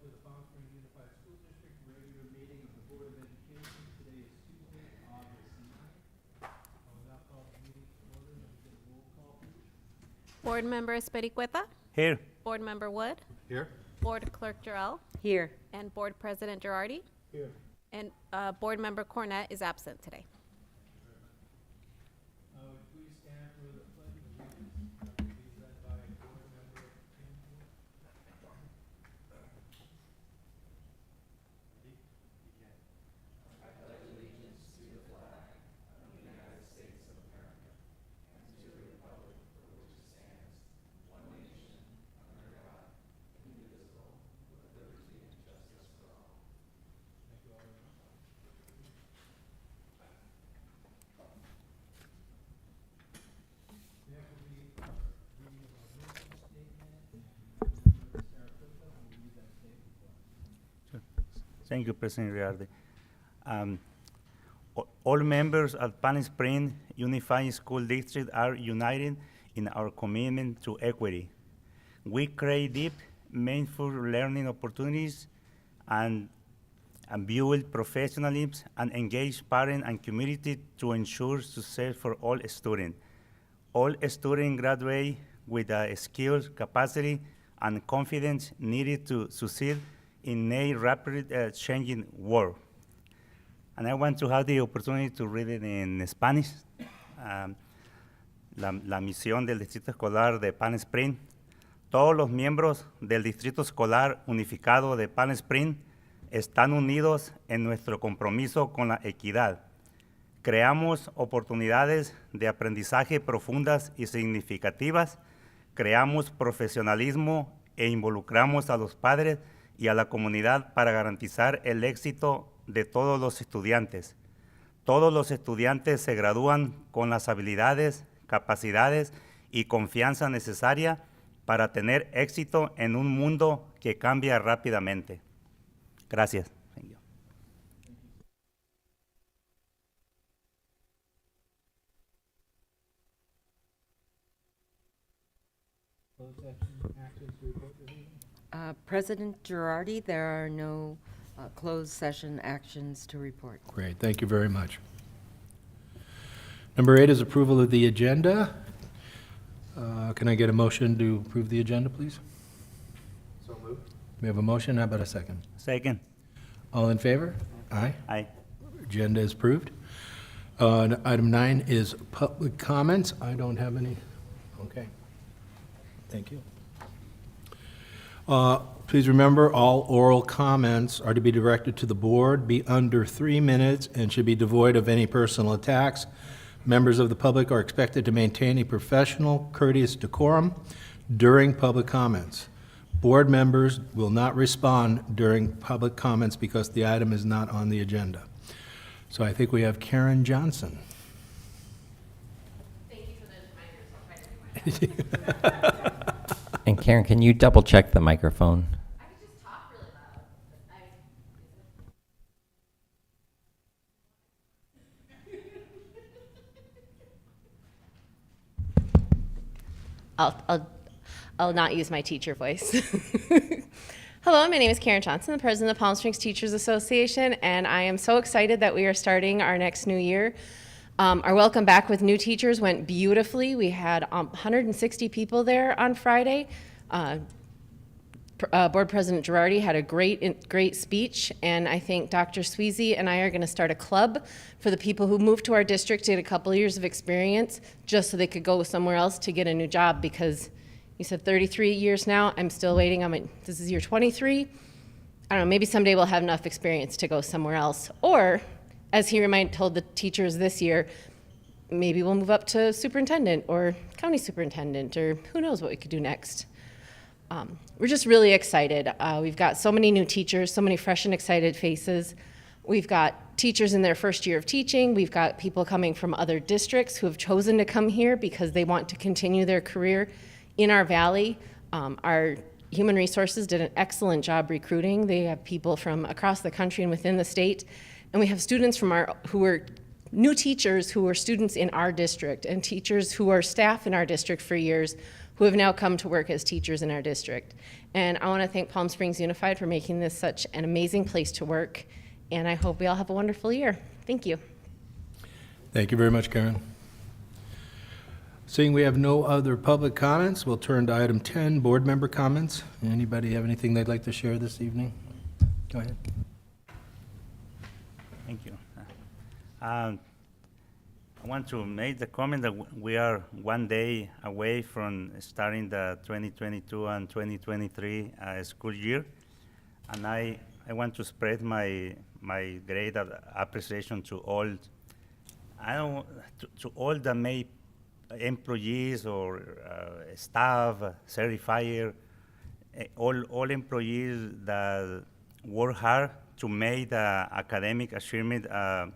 to the Palm Springs Unified School District regular meeting of the Board of Education. Today is Tuesday, August 9th. I will now call the meeting to order. Let me get a roll call, please. Board Member Espericueta, Here. Board Member Wood, Here. Board Clerk Jarrell, Here. and Board President Girardi. Here. And Board Member Cornett is absent today. Would you please stand for the pledge of allegiance? Please led by Board Member Kimball. Thank you, President Riardi. All members at Palm Springs Unified School District are united in our commitment to equity. We create deep, meaningful learning opportunities and build professionalism and engage parents and community to ensure success for all students. All students graduate with the skills, capacity, and confidence needed to succeed in a rapidly changing world. And I want to have the opportunity to read it in Spanish. La misión del Distrito Escolar de Palm Springs. Todos los miembros del Distrito Escolar Unificado de Palm Springs están unidos en nuestro compromiso con la equidad. Creamos oportunidades de aprendizaje profundas y significativas, creamos profesionalismo e involucramos a los padres y a la comunidad para garantizar el éxito de todos los estudiantes. Todos los estudiantes se gradúan con las habilidades, capacidades y confianza necesaria para tener éxito en un mundo que cambia rápidamente. Gracias. Thank you. Closed session actions to report this evening. President Girardi, there are no closed session actions to report. Great, thank you very much. Number 8 is approval of the agenda. Can I get a motion to approve the agenda, please? So moved. We have a motion, how about a second? Second. All in favor? Aye. Aye. Agenda is approved. Item 9 is public comments. I don't have any. Okay. Thank you. Please remember, all oral comments are to be directed to the board, be under 3 minutes, and should be devoid of any personal attacks. Members of the public are expected to maintain a professional, courteous decorum during public comments. Board members will not respond during public comments because the item is not on the agenda. So I think we have Karen Johnson. Thank you for those reminders. I'll try to do my best. And Karen, can you double check the microphone? I could just talk really loud. I'll not use my teacher voice. Hello, my name is Karen Johnson, the president of the Palm Springs Teachers Association, and I am so excited that we are starting our next new year. Our welcome back with new teachers went beautifully. We had 160 people there on Friday. Board President Girardi had a great speech, and I think Dr. Sweezy and I are going to start a club for the people who moved to our district, get a couple of years of experience, just so they could go somewhere else to get a new job, because you said 33 years now. I'm still waiting on this is year 23. I don't know, maybe someday we'll have enough experience to go somewhere else. Or, as he told the teachers this year, maybe we'll move up to superintendent or county superintendent, or who knows what we could do next. We're just really excited. We've got so many new teachers, so many fresh and excited faces. We've got teachers in their first year of teaching. We've got people coming from other districts who have chosen to come here because they want to continue their career in our valley. Our human resources did an excellent job recruiting. They have people from across the country and within the state. And we have students from who are new teachers who are students in our district, and teachers who are staff in our district for years, who have now come to work as teachers in our district. And I want to thank Palm Springs Unified for making this such an amazing place to work, and I hope we all have a wonderful year. Thank you. Thank you very much, Karen. Seeing we have no other public comments, we'll turn to item 10, board member comments. Anybody have anything they'd like to share this evening? Go ahead. Thank you. I want to make the comment that we are one day away from starting the 2022 and 2023 school year, and I want to spread my great appreciation to all to all the May employees or staff, certifier, all employees that work hard to make the academic achievement of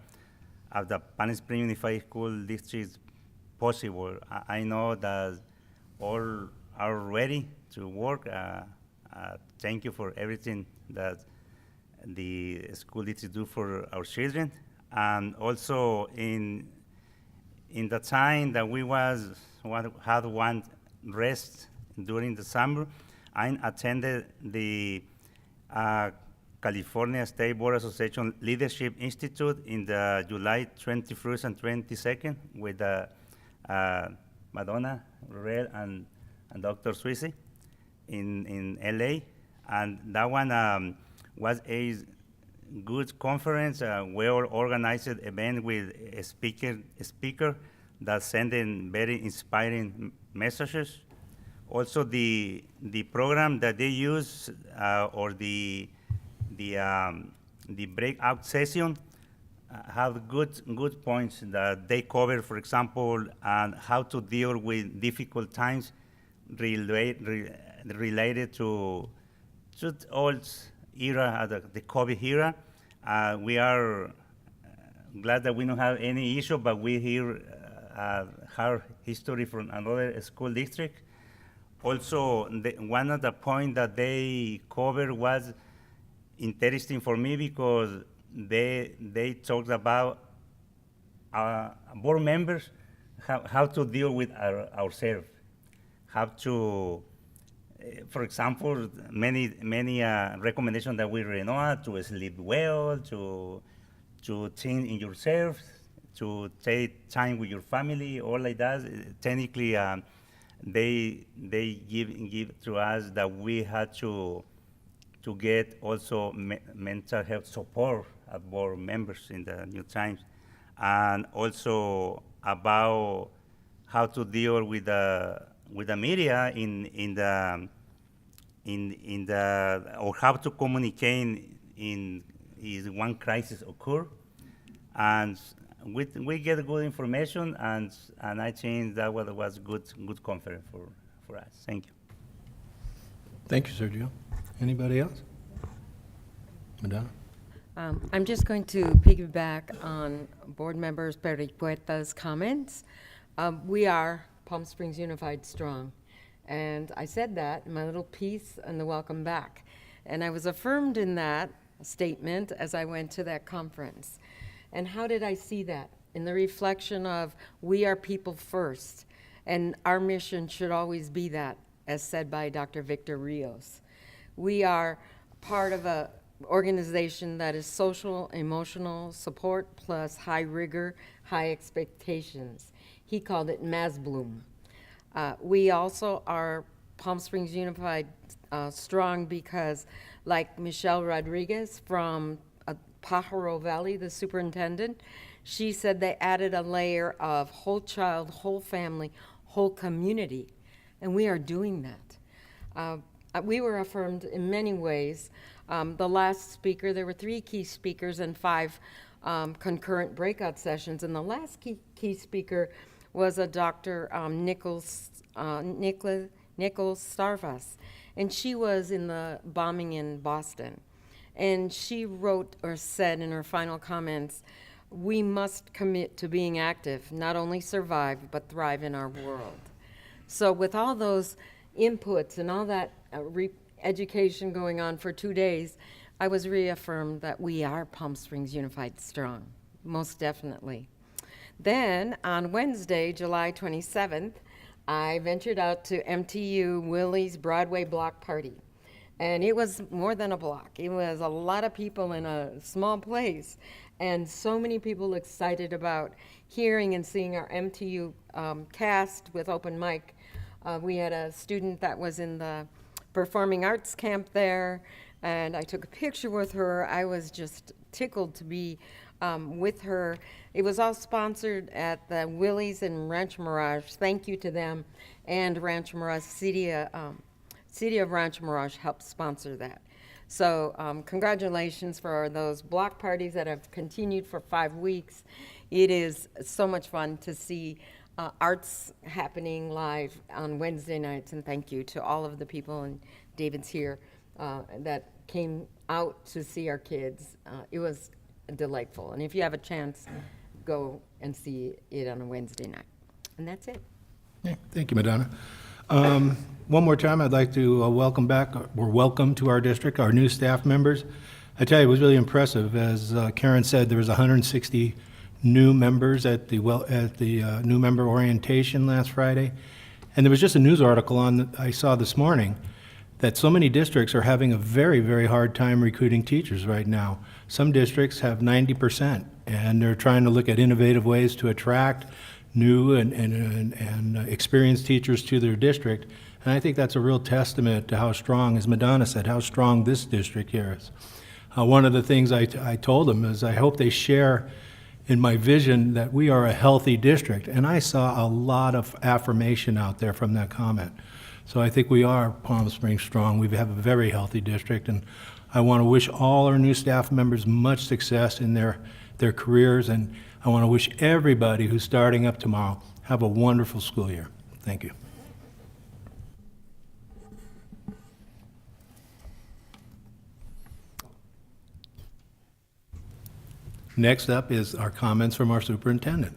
the Palm Springs Unified School District possible. I know that all are ready to work. Thank you for everything that the school district do for our children. And also in the time that we had one rest during the summer, I attended the California State Board Association Leadership Institute in the July 21st and 22nd with Madonna, Rurel, and Dr. Sweezy in LA. And that one was a good conference, well-organized event with a speaker that sent in very inspiring messages. Also, the program that they use or the breakout session have good points that they cover, for example, and how to deal with difficult times related to old era, the COVID era. We are glad that we don't have any issue, but we hear hard history from another school district. Also, one of the points that they covered was interesting for me because they talked about board members, how to deal with ourselves, how to, for example, many recommendations that we read on to sleep well, to think in yourself, to take time with your family, all like that. Technically, they give to us that we had to get also mental health support at board members in the new times, and also about how to deal with the media or how to communicate is one crisis occur, and we get good information, and I think that was good conference for us. Thank you. Thank you, Sergio. Anybody else? Madonna? I'm just going to piggyback on Board Member Pericueta's comments. We are Palm Springs Unified Strong. And I said that in my little piece in the welcome back. And I was affirmed in that statement as I went to that conference. And how did I see that? In the reflection of we are people first. And our mission should always be that, as said by Dr. Victor Rios. We are part of an organization that is social, emotional support plus high rigor, high expectations. He called it Masbloom. We also are Palm Springs Unified Strong because, like Michelle Rodriguez from Pajaro Valley, the superintendent, she said they added a layer of whole child, whole family, whole community, and we are doing that. We were affirmed in many ways. The last speaker, there were 3 key speakers and 5 concurrent breakout sessions, and the last key speaker was a Dr. Nichols Starvas, and she was in the bombing in Boston. And she wrote or said in her final comments, we must commit to being active, not only survive, but thrive in our world. So with all those inputs and all that education going on for 2 days, I was reaffirmed that we are Palm Springs Unified Strong, most definitely. Then on Wednesday, July 27th, I ventured out to MTU Willie's Broadway block party. And it was more than a block. It was a lot of people in a small place. And so many people excited about hearing and seeing our MTU cast with open mic. We had a student that was in the performing arts camp there, and I took a picture with her. I was just tickled to be with her. It was all sponsored at the Willie's in Rancho Mirage. Thank you to them and Rancho Mirage. City of Rancho Mirage helped sponsor that. So congratulations for those block parties that have continued for 5 weeks. It is so much fun to see arts happening live on Wednesday nights, and thank you to all of the people, and David's here, that came out to see our kids. It was delightful, and if you have a chance, go and see it on a Wednesday night. And that's it. Yeah, thank you, Madonna. One more time, I'd like to welcome back, or welcome to our district, our new staff members. I tell you, it was really impressive. As Karen said, there was 160 new members at the new member orientation last Friday. And there was just a news article I saw this morning that so many districts are having a very, very hard time recruiting teachers right now. Some districts have 90%, and they're trying to look at innovative ways to attract new and experienced teachers to their district. And I think that's a real testament to how strong, as Madonna said, how strong this district here is. One of the things I told them is I hope they share in my vision that we are a healthy district. And I saw a lot of affirmation out there from that comment. So I think we are Palm Springs strong. We have a very healthy district. And I want to wish all our new staff members much success in their careers. And I want to wish everybody who's starting up tomorrow have a wonderful school year. Thank you. Next up is our comments from our superintendent.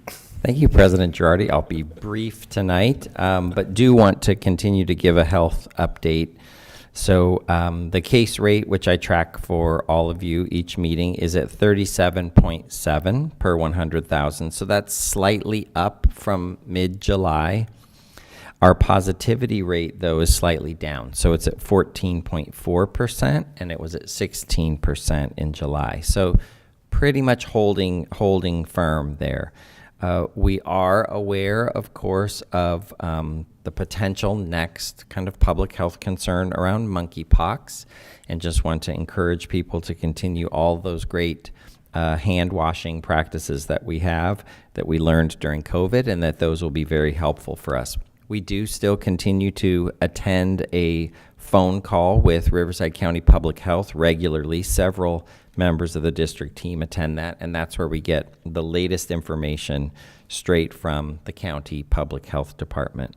Thank you, President Girardi. I'll be brief tonight, but do want to continue to give a health update. So the case rate, which I track for all of you each meeting, is at 37.7 per 100,000. So that's slightly up from mid-July. Our positivity rate, though, is slightly down. So it's at 14.4%, and it was at 16% in July. So pretty much holding firm there. We are aware, of course, of the potential next kind of public health concern around monkeypox, and just want to encourage people to continue all those great hand washing practices that we have, that we learned during COVID, and that those will be very helpful for us. We do still continue to attend a phone call with Riverside County Public Health regularly. Several members of the district team attend that, and that's where we get the latest information straight from the county public health department.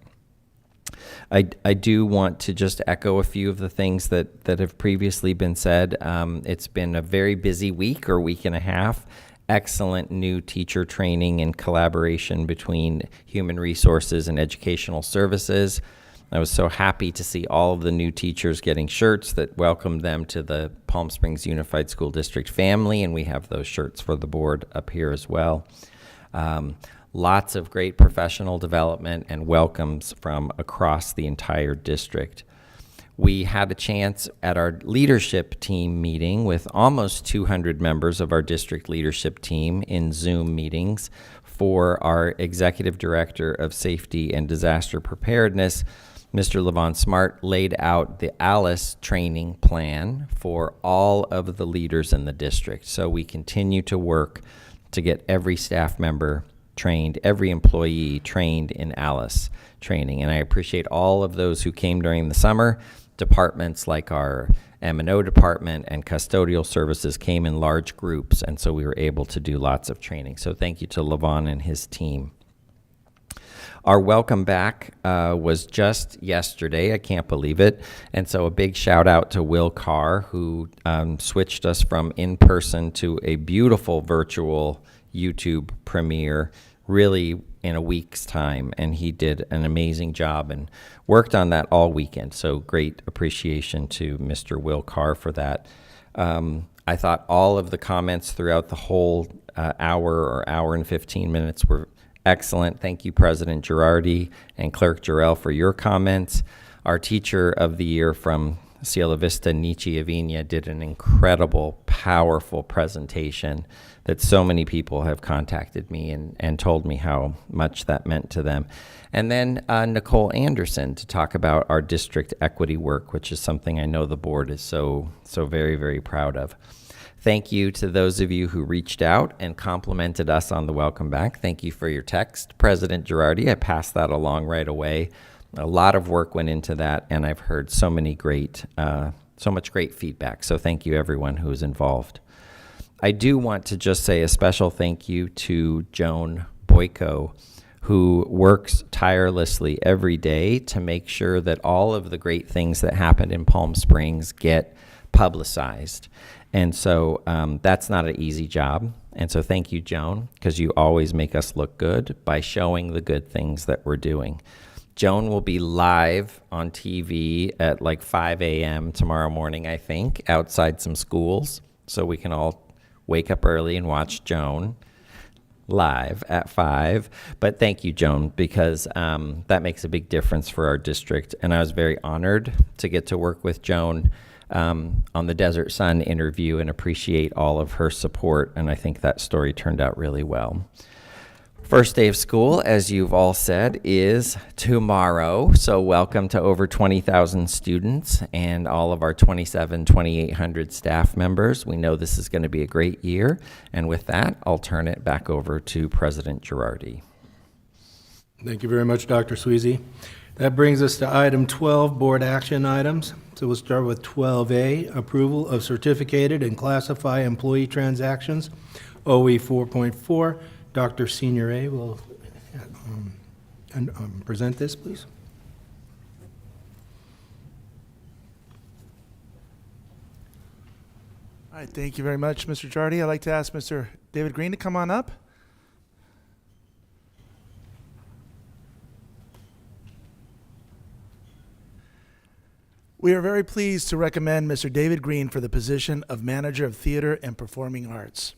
I do want to just echo a few of the things that have previously been said. It's been a very busy week or week and a half. Excellent new teacher training and collaboration between human resources and educational services. I was so happy to see all of the new teachers getting shirts that welcomed them to the Palm Springs Unified School District family, and we have those shirts for the board up here as well. Lots of great professional development and welcomes from across the entire district. We had a chance at our leadership team meeting with almost 200 members of our district leadership team in Zoom meetings for our Executive Director of Safety and Disaster Preparedness. Mr. Levon Smart laid out the ALICE training plan for all of the leaders in the district. So we continue to work to get every staff member trained, every employee trained in ALICE training. And I appreciate all of those who came during the summer. Departments like our M&O department and custodial services came in large groups, and so we were able to do lots of training. So thank you to Levon and his team. Our welcome back was just yesterday. I can't believe it. And so a big shout out to Will Carr, who switched us from in-person to a beautiful virtual YouTube premiere, really in a week's time. And he did an amazing job and worked on that all weekend. So great appreciation to Mr. Will Carr for that. I thought all of the comments throughout the whole hour or hour and 15 minutes were Excellent. Thank you, President Girardi and Clerk Jarrell, for your comments. Our Teacher of the Year from Cielo Vista, Nietzsche Avinia, did an incredible, powerful presentation that so many people have contacted me and told me how much that meant to them. And then Nicole Anderson to talk about our district equity work, which is something I know the board is so very, very proud of. Thank you to those of you who reached out and complimented us on the welcome back. Thank you for your text, President Girardi. I passed that along right away. A lot of work went into that, and I've heard so much great feedback. So thank you, everyone who was involved. I do want to just say a special thank you to Joan Boyko, who works tirelessly every day to make sure that all of the great things that happened in Palm Springs get publicized. And so that's not an easy job. And so thank you, Joan, because you always make us look good by showing the good things that we're doing. Joan will be live on TV at like 5 a.m. tomorrow morning, I think, outside some schools. So we can all wake up early and watch Joan live at 5. But thank you, Joan, because that makes a big difference for our district. And I was very honored to get to work with Joan on the Desert Sun interview and appreciate all of her support. And I think that story turned out really well. First day of school, as you've all said, is tomorrow. So welcome to over 20,000 students and all of our 2,800 staff members. We know this is going to be a great year. And with that, I'll turn it back over to President Girardi. Thank you very much, Dr. Sweezy. That brings us to item 12, board action items. So we'll start with 12A, approval of certificated and classified employee transactions, OE 4.4. Dr. Senior A will present this, please. All right, thank you very much, Mr. Girardi. I'd like to ask Mr. David Green to come on up. We are very pleased to recommend Mr. David Green for the position of Manager of Theater and Performing Arts.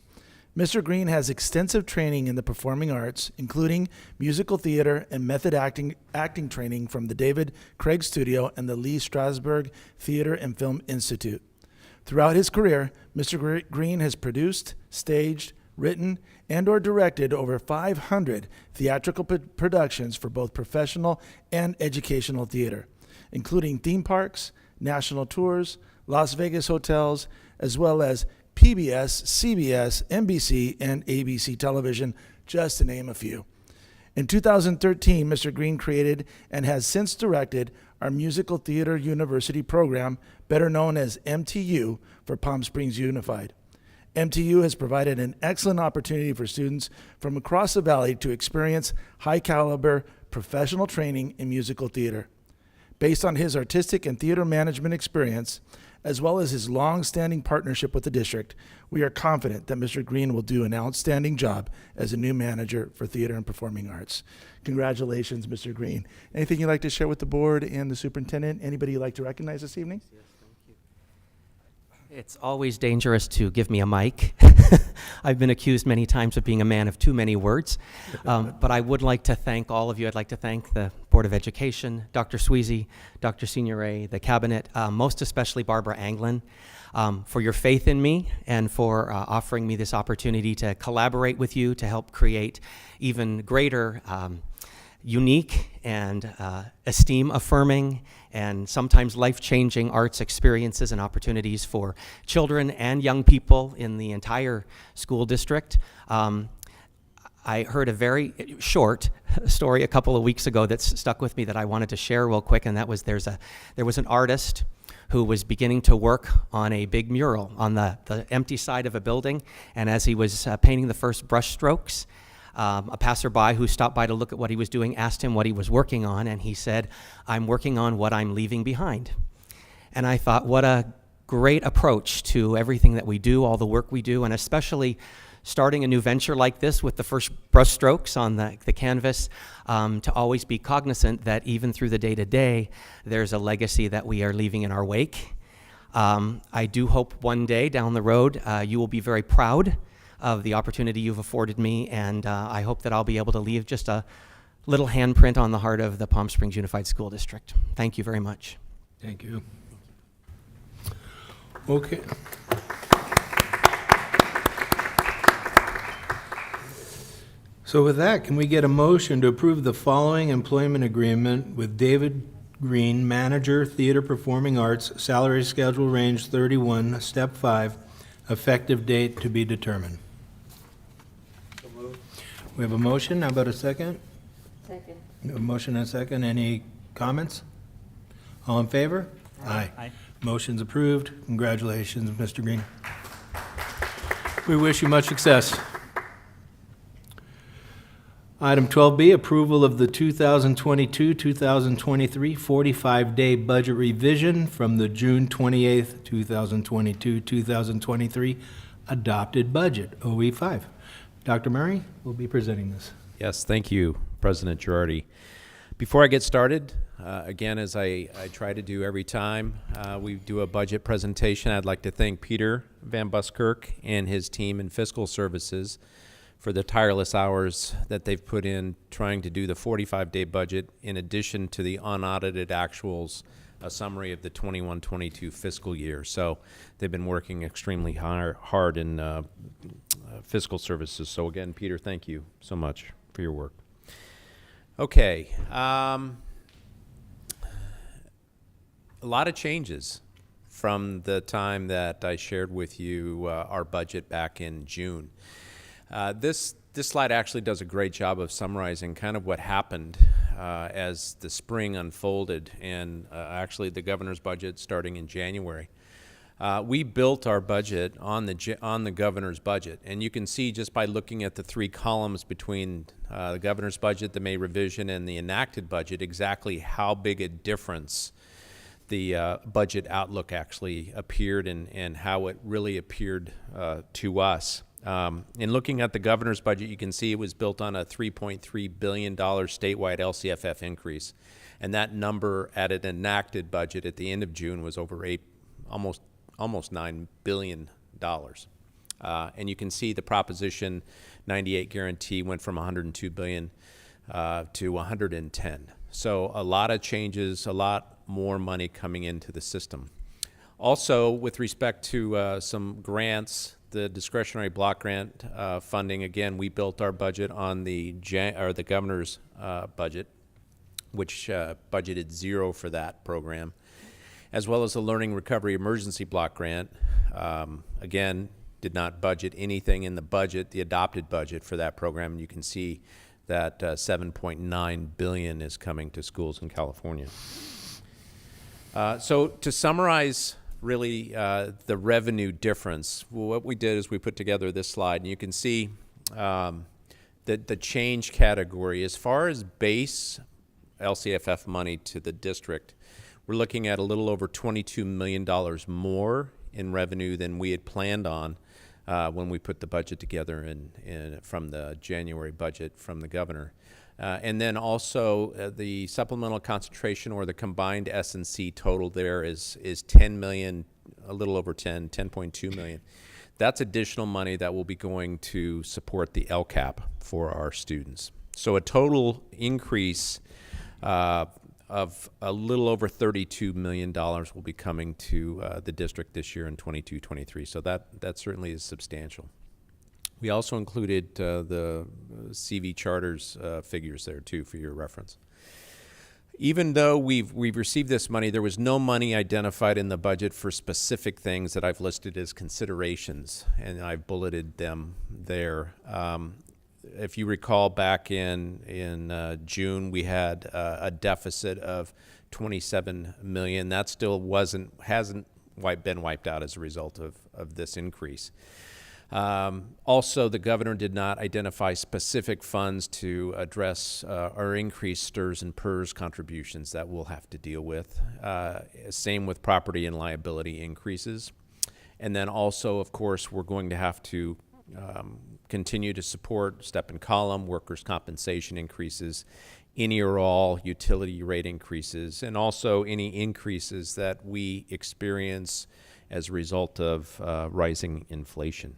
Mr. Green has extensive training in the performing arts, including musical theater and method acting training from the David Craig Studio and the Lee Strasberg Theater and Film Institute. Throughout his career, Mr. Green has produced, staged, written, and/or directed over 500 theatrical productions for both professional and educational theater, including theme parks, national tours, Las Vegas hotels, as well as PBS, CBS, NBC, and ABC television, just to name a few. In 2013, Mr. Green created and has since directed our Musical Theater University program, better known as MTU for Palm Springs Unified. MTU has provided an excellent opportunity for students from across the valley to experience high-caliber professional training in musical theater. Based on his artistic and theater management experience, as well as his long-standing partnership with the district, we are confident that Mr. Green will do an outstanding job as a new manager for theater and performing arts. Congratulations, Mr. Green. Anything you'd like to share with the board and the superintendent? Anybody you'd like to recognize this evening? Yes, thank you. It's always dangerous to give me a mic. I've been accused many times of being a man of too many words, but I would like to thank all of you. I'd like to thank the Board of Education, Dr. Sweezy, Dr. Senior A, the Cabinet, most especially Barbara Anglin, for your faith in me and for offering me this opportunity to collaborate with you to help create even greater unique and esteem-affirming and sometimes life-changing arts experiences and opportunities for children and young people in the entire school district. I heard a very short story a couple of weeks ago that's stuck with me that I wanted to share real quick, and that was there was an artist who was beginning to work on a big mural on the empty side of a building, and as he was painting the first brush strokes, a passerby who stopped by to look at what he was doing asked him what he was working on, and he said, "I'm working on what I'm leaving behind." And I thought, what a great approach to everything that we do, all the work we do, and especially starting a new venture like this with the first brush strokes on the canvas, to always be cognizant that even through the day-to-day, there's a legacy that we are leaving in our wake. I do hope one day down the road you will be very proud of the opportunity you've afforded me, and I hope that I'll be able to leave just a little handprint on the heart of the Palm Springs Unified School District. Thank you very much. Thank you. Okay. So with that, can we get a motion to approve the following employment agreement with David Green, Manager, Theater Performing Arts, salary schedule range 31, step 5, effective date to be determined? We have a motion. How about a second? Second. We have a motion and a second. Any comments? All in favor? Aye. Aye. Motion's approved. Congratulations, Mr. Green. We wish you much success. Item 12B, approval of the 2022-2023 45-day budget revision from the June 28th, 2022-2023 adopted budget, OE5. Dr. Murray will be presenting this. Yes, thank you, President Girardi. Before I get started, again, as I try to do every time we do a budget presentation, I'd like to thank Peter Van Buskirk and his team in Fiscal Services for the tireless hours that they've put in trying to do the 45-day budget, in addition to the unaudited actuals, a summary of the 21-22 fiscal year. So they've been working extremely hard in Fiscal Services. So again, Peter, thank you so much for your work. Okay. A lot of changes from the time that I shared with you our budget back in June. This slide actually does a great job of summarizing kind of what happened as the spring unfolded, and actually the governor's budget starting in January. We built our budget on the governor's budget, and you can see just by looking at the three columns between the governor's budget, the May revision, and the enacted budget, exactly how big a difference the budget outlook actually appeared and how it really appeared to us. In looking at the governor's budget, you can see it was built on a $3.3 billion statewide LCFF increase. And that number at an enacted budget at the end of June was over almost $9 billion. And you can see the Proposition 98 guarantee went from $102 billion to $110. So a lot of changes, a lot more money coming into the system. Also, with respect to some grants, the discretionary block grant funding, again, we built our budget on the governor's budget, which budgeted $0 for that program, as well as the Learning Recovery Emergency Block Grant. Again, did not budget anything in the budget, the adopted budget for that program. And you can see that $7.9 billion is coming to schools in California. So to summarize really the revenue difference, what we did is we put together this slide, and you can see the change category. As far as base LCFF money to the district, we're looking at a little over $22 million more in revenue than we had planned on when we put the budget together from the January budget from the governor. And then also the supplemental concentration, or the combined S&C total there is 10 million, a little over 10.2 million. That's additional money that will be going to support the LCAP for our students. So a total increase of a little over $32 million will be coming to the district this year in 22-23. So that certainly is substantial. We also included the CV Charters figures there too for your reference. Even though we've received this money, there was no money identified in the budget for specific things that I've listed as considerations, and I've bulleted them there. If you recall, back in June, we had a deficit of $27 million. That still hasn't been wiped out as a result of this increase. Also, the governor did not identify specific funds to address or increase STRS and PERS contributions that we'll have to deal with. Same with property and liability increases. And then also, of course, we're going to have to continue to support step and column, workers' compensation increases, any or all utility rate increases, and also any increases that we experience as a result of rising inflation.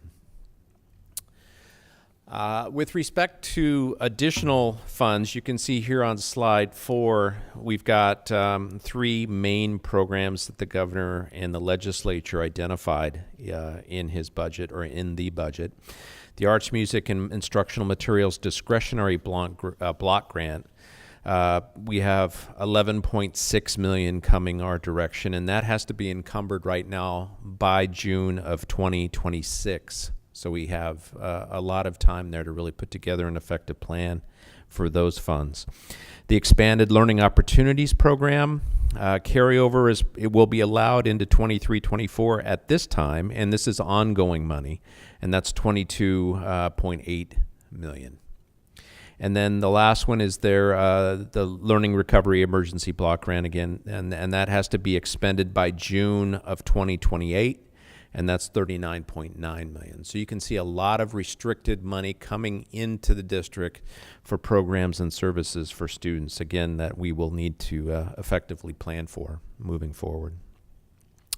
With respect to additional funds, you can see here on slide 4, we've got 3 main programs that the governor and the legislature identified in his budget or in the budget. The Arts, Music, and Instructional Materials Discretionary block grant. We have $11.6 million coming our direction, and that has to be encumbered right now by June of 2026. So we have a lot of time there to really put together an effective plan for those funds. The Expanded Learning Opportunities Program, carryover it will be allowed into 23-24 at this time, and this is ongoing money, and that's $22.8 million. And then the last one is the Learning Recovery Emergency Block Grant again, and that has to be expended by June of 2028, and that's $39.9 million. So you can see a lot of restricted money coming into the district for programs and services for students, again, that we will need to effectively plan for moving forward.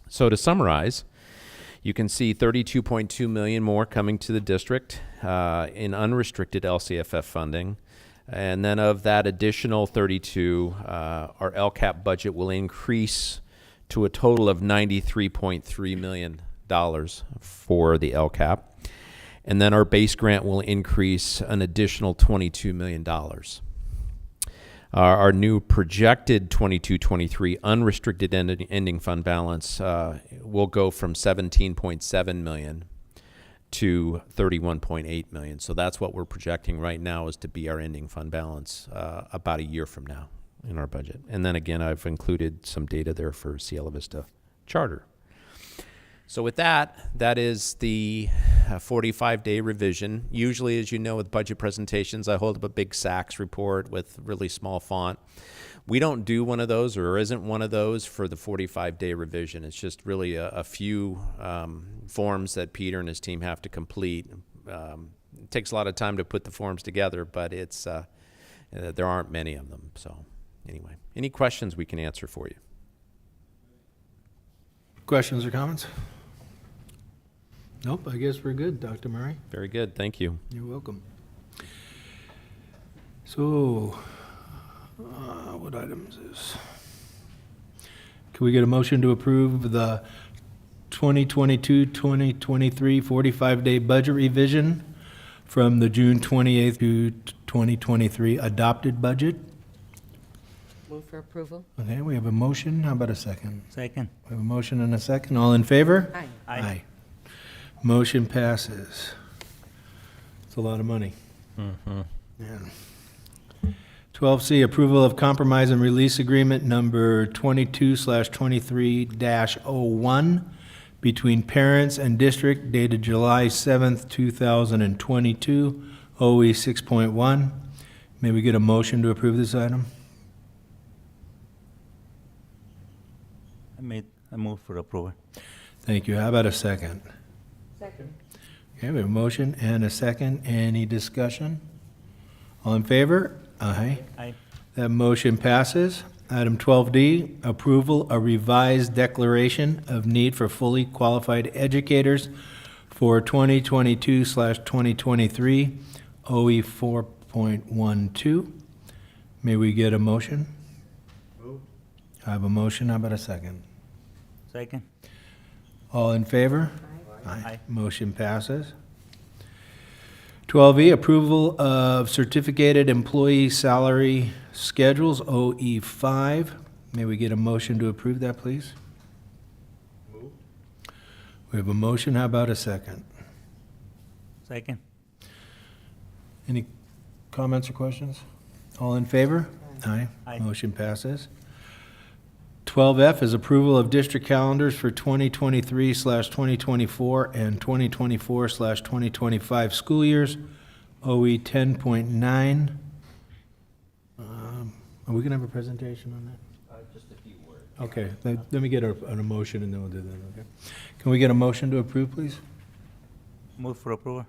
So to summarize, you can see $32.2 million more coming to the district in unrestricted LCFF funding. And then of that additional 32, our LCAP budget will increase to a total of $93.3 million for the LCAP. And then our base grant will increase an additional $22 million. Our new projected 22-23 unrestricted ending fund balance will go from $17.7 million to $31.8 million. So that's what we're projecting right now is to be our ending fund balance about a year from now in our budget. And then again, I've included some data there for Cielo Vista Charter. So with that is the 45-day revision. Usually, as you know, with budget presentations, I hold up a big SACS report with really small font. We don't do one of those, or isn't one of those, for the 45-day revision. It's just really a few forms that Peter and his team have to complete. It takes a lot of time to put the forms together, but it's there aren't many of them. So anyway, any questions we can answer for you? Questions or comments? Nope, I guess we're good, Dr. Murray. Very good, thank you. You're welcome. So, what items is? Can we get a motion to approve the 2022-2023 45-day budget revision from the June 28th to 2023 adopted budget? Move for approval. Okay, we have a motion. How about a second? Second. We have a motion and a second. All in favor? Aye. Aye. Motion passes. It's a lot of money. Yeah. 12C, approval of compromise and release agreement number 22/23-01 between parents and district dated July 7th, 2022, OE 6.1. May we get a motion to approve this item? I move for approval. Thank you. How about a second? Second. Okay, we have a motion and a second. Any discussion? All in favor? Aye. Aye. That motion passes. Item 12D, approval of revised declaration of need for fully qualified educators for 2022/2023, OE 4.12. May we get a motion? Move. I have a motion. How about a second? Second. All in favor? Aye. Motion passes. 12E, approval of certificated employee salary schedules, OE 5. May we get a motion to approve that, please? Move. We have a motion. How about a second? Second. Any comments or questions? All in favor? Aye. Aye. Motion passes. 12F is approval of district calendars for 2023/2024 and 2024/2025 school years, OE 10.9. Are we going to have a presentation on that? Just a few words. Okay, let me get a motion and then we'll do that, okay? Can we get a motion to approve, please? Move for approval.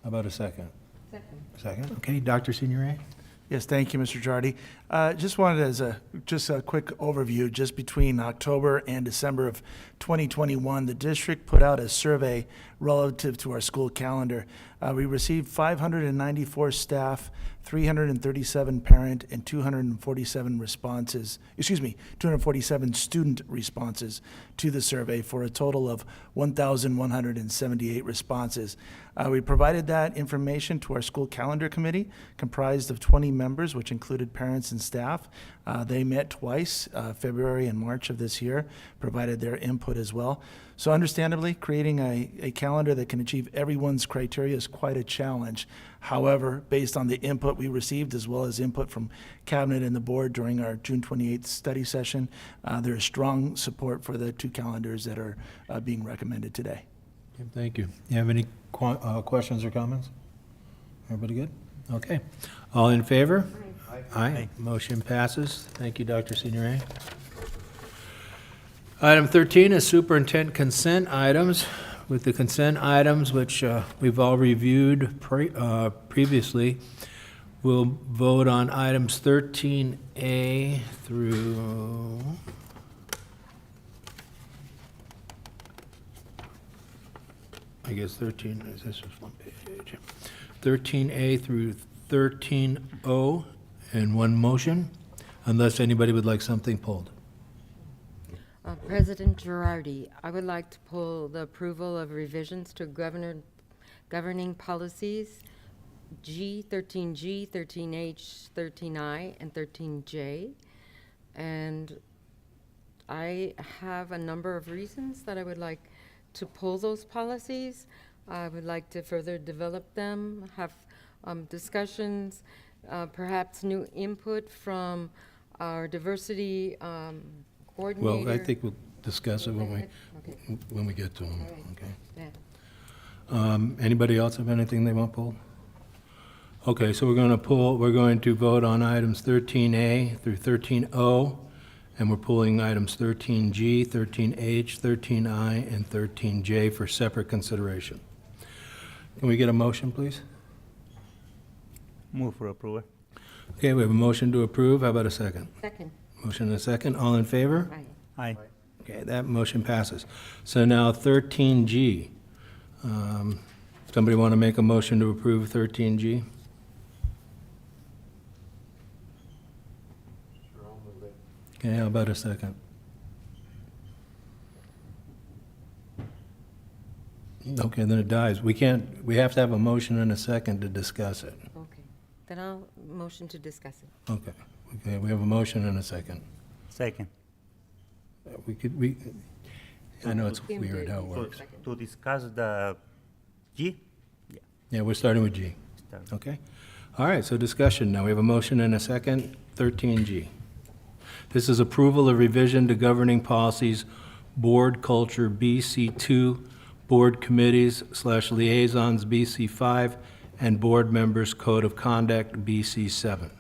How about a second? Second. Second, okay, Dr. Signoret? Yes, thank you, Mr. Jardy. Just wanted as a quick overview, just between October and December of 2021, the district put out a survey relative to our school calendar. We received 594 staff, 337 parent, and 247 responses, 247 student responses to the survey for a total of 1,178 responses. We provided that information to our school calendar committee, comprised of 20 members, which included parents and staff. They met twice, February and March of this year, provided their input as well. So understandably, creating a calendar that can achieve everyone's criteria is quite a challenge. However, based on the input we received, as well as input from Cabinet and the board during our June 28th study session, there is strong support for the two calendars that are being recommended today. Okay, thank you. You have any questions or comments? Everybody good? Okay. All in favor? Aye. Motion passes. Thank you, Dr. Signoret. Item 13 is superintendent consent items. With the consent items, which we've all reviewed previously, we'll vote on items 13A through... I guess 13, this is one page. 13A through 13O in one motion, unless anybody would like something pulled. President Girardi, I would like to pull the approval of revisions to governing policies G, 13G, 13H, 13I, and 13J. And I have a number of reasons that I would like to pull those policies. I would like to further develop them, have discussions, perhaps new input from our diversity coordinator. Well, I think we'll discuss it when Okay. we get to them, All right. okay? Yeah. Anybody else have anything they want pulled? Okay, so we're going to vote on items 13A through 13O, and we're pulling items 13G, 13H, 13I, and 13J for separate consideration. Can we get a motion, please? Move for approval. Okay, we have a motion to approve. How about a second? Second. Motion and a second. All in favor? Aye. Aye. Okay, that motion passes. So now 13G. Somebody want to make a motion to approve 13G? Okay, how about a second? Okay, then it dies. We have to have a motion and a second to discuss it. Okay. Then I'll motion to discuss it. Okay, we have a motion and a second. Second. I know it's weird how it For, works. to discuss the G? Yeah, we're starting with G. Start. Okay. All right, so discussion now. We have a motion and a second, 13G. This is approval of revision to governing policies, board culture BC2, board committees / liaisons BC5, and board members code of conduct BC7.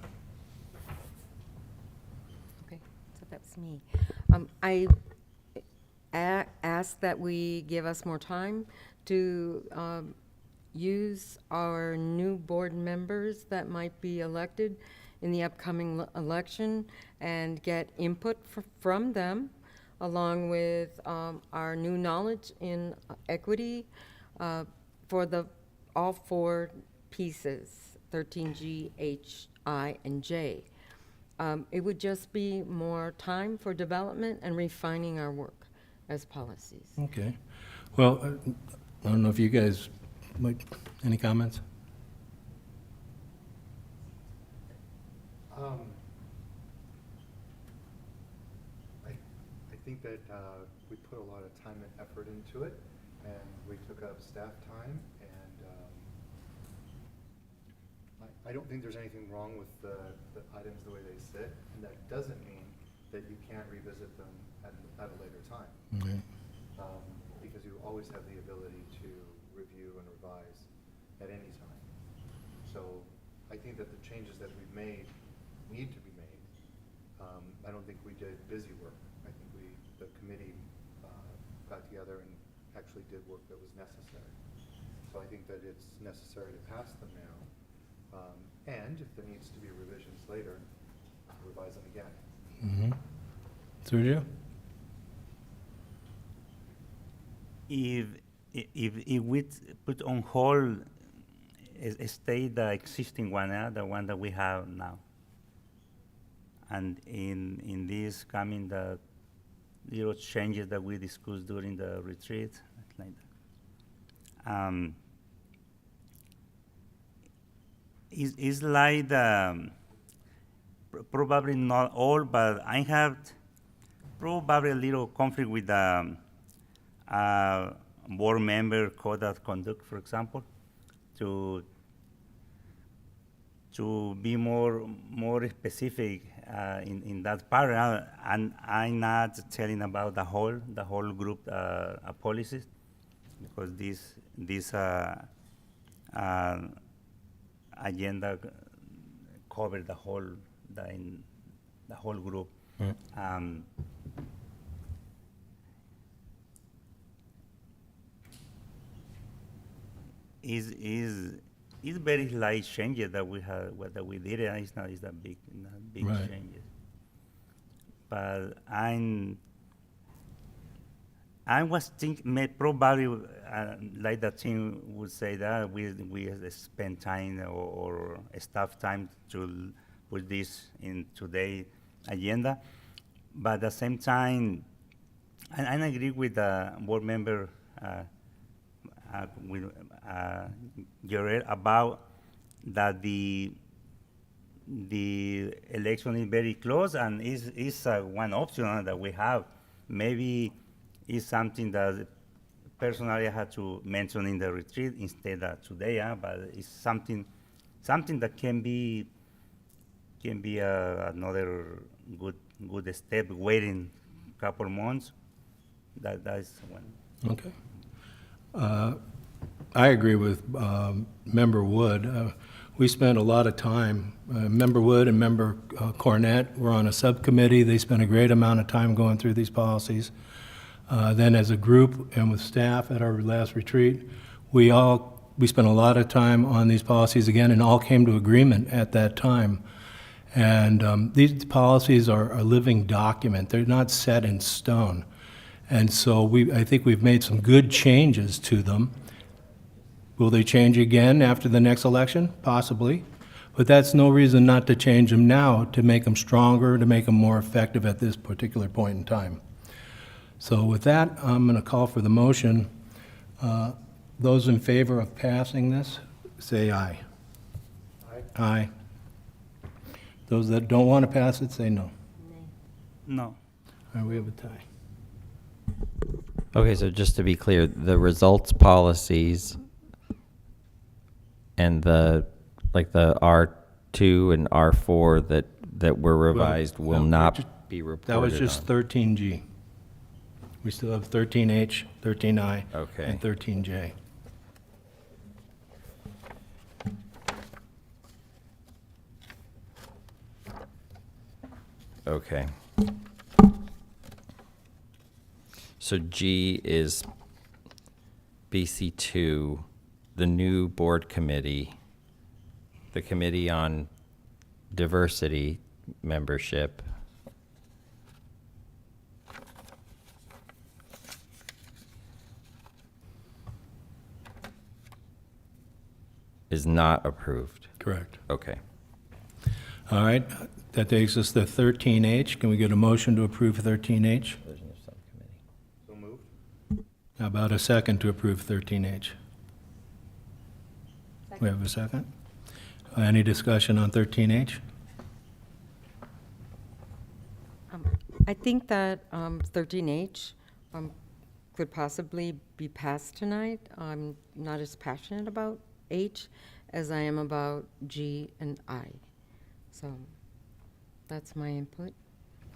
Okay, so that's me. I ask that we give us more time to use our new board members that might be elected in the upcoming election and get input from them, along with our new knowledge in equity for all four pieces, 13G, H, I, and J. It would just be more time for development and refining our work as policies. Okay. Well, I don't know if you guys, any comments? I think that we put a lot of time and effort into it, and we took up staff time, and I don't think there's anything wrong with the items the way they sit, and that doesn't mean that you can't revisit them at a later time. Okay. Because you always have the ability to review and revise at any time. So I think that the changes that we've made need to be made. I don't think we did busy work. I think the committee got together and actually did work that was necessary. So I think that it's necessary to pass them now. And if there needs to be revisions later, revise them again. Mm-hmm. Sergio? if we put on hold, stay the existing one, the one that we have now. And in this coming the little changes that we discussed during the retreat, like that. It's like probably not all, but I have probably a little conflict with the board member code of conduct, for example, to be more specific in that part, and I'm not telling about the whole group policies, because this agenda cover the whole group. Is very slight changes that we have that we did. It's not a big Right. changes. But I was thinking probably like the team would say that we spend time or staff time to put this in today's agenda, but at the same time, I agree with the board member with Jared about that the election is very close and is one option that we have. Maybe it's something that personally I had to mention in the retreat instead of today, but it's something that can be another good step. Waiting a couple months, that's one. Okay. I agree with Member Wood. We spent a lot of time, Member Wood and Member Cornett were on a subcommittee. They spent a great amount of time going through these policies. Then as a group and with staff at our last retreat, we spent a lot of time on these policies again and all came to agreement at that time. And these policies are a living document. They're not set in stone. And so I think we've made some good changes to them. Will they change again after the next election? Possibly. But that's no reason not to change them now, to make them stronger, to make them more effective at this particular point in time. So with that, I'm going to call for the motion. Those in favor of passing this, say aye. Aye. Aye. Those that don't want to pass it, say no. No. All right, we have a tie. Okay, so just to be clear, the results policies and the R2 and R4 that were revised will no, not just- be reported That was just on. 13G. We still have 13H, 13I, Okay. and 13J. Okay. So G is BC2, the new board committee, the Committee on Diversity membership. Is not approved. Correct. Okay. All right, that takes us to 13H. Can we get a motion to approve 13H? So moved. How about a second to approve 13H? We have a second? Any discussion on 13H? I think that 13H could possibly be passed tonight. I'm not as passionate about H as I am about G and I. So that's my input.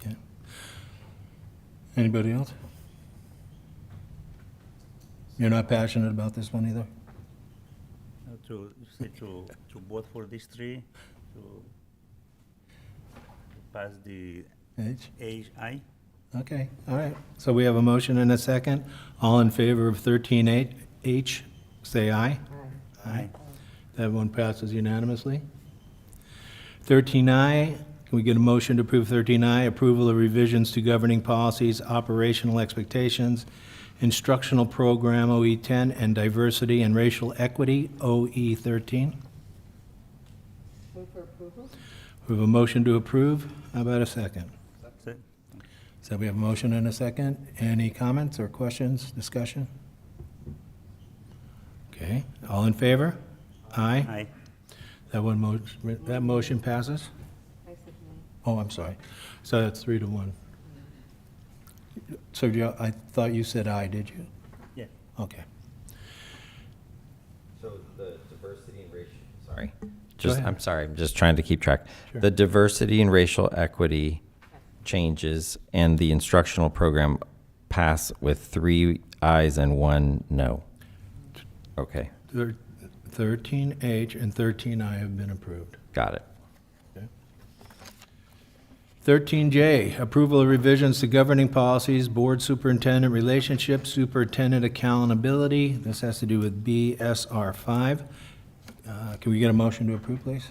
Okay. Anybody else? You're not passionate about this one either? To vote for these three, to pass the H? HI. Okay, all right. So we have a motion and a second. All in favor of 13H, say aye. Aye. That one passes unanimously. 13I, can we get a motion to approve 13I, approval of revisions to governing policies, operational expectations, Instructional Program, OE10, and Diversity and Racial Equity, OE13. Move for approval? We have a motion to approve. How about a second? That's it. So we have a motion and a second. Any comments or questions, discussion? Okay, all in favor? Aye. Aye. That motion passes? I said nay. Oh, I'm sorry. So that's 3-1. So I thought you said aye, did you? Yeah. Okay. So the diversity and racial, sorry. ahead. I'm sorry, I'm just trying to keep track. Sure. The diversity and racial equity changes and the instructional program pass with 3 ayes and 1 no. Okay, 13H and 13I have been approved. got it. 13J, approval of revisions to governing policies, board superintendent relationship, superintendent accountability. This has to do with BSR 5. Can we get a motion to approve, please?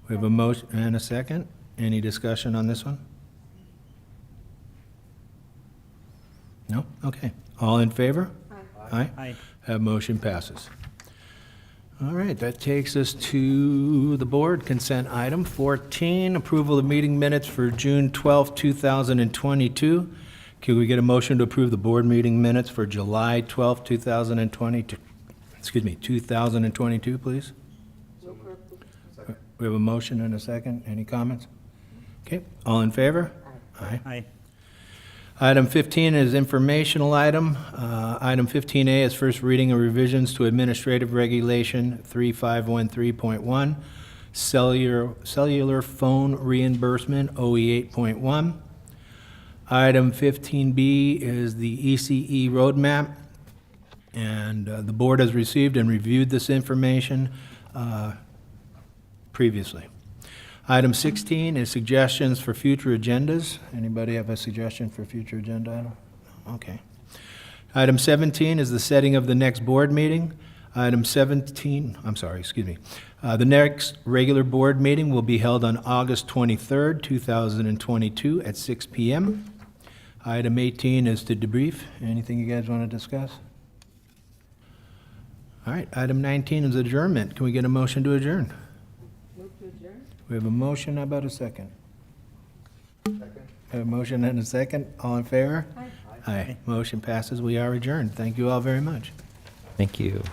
We have a motion and a second. Any discussion on this one? No? Okay. All in favor? Aye. Aye. That motion passes. All right, that takes us to the board consent item 14, approval of meeting minutes for June 12, 2022. Can we get a motion to approve the board meeting minutes for July 12, 2022? 2022, please? We have a motion and a second. Any comments? Okay, all in favor? Aye. Aye. Item 15 is informational item. Item 15A is first reading of revisions to Administrative Regulation 3513.1, cellular phone reimbursement, OE 8.1. Item 15B is the ECE roadmap, and the board has received and reviewed this information previously. Item 16 is suggestions for future agendas. Anybody have a suggestion for future agenda item? Okay. Item 17 is the setting of the next board meeting. Item 17, the next regular board meeting will be held on August 23rd, 2022 at 6 p.m. Item 18 is to debrief. Anything you guys want to discuss? All right, item 19 is adjournment. Can we get a motion to adjourn? We have a motion. How about a second? Second. We have a motion and a second. All in favor? Aye. Aye. Motion passes. We are adjourned. Thank you all very much. Thank you.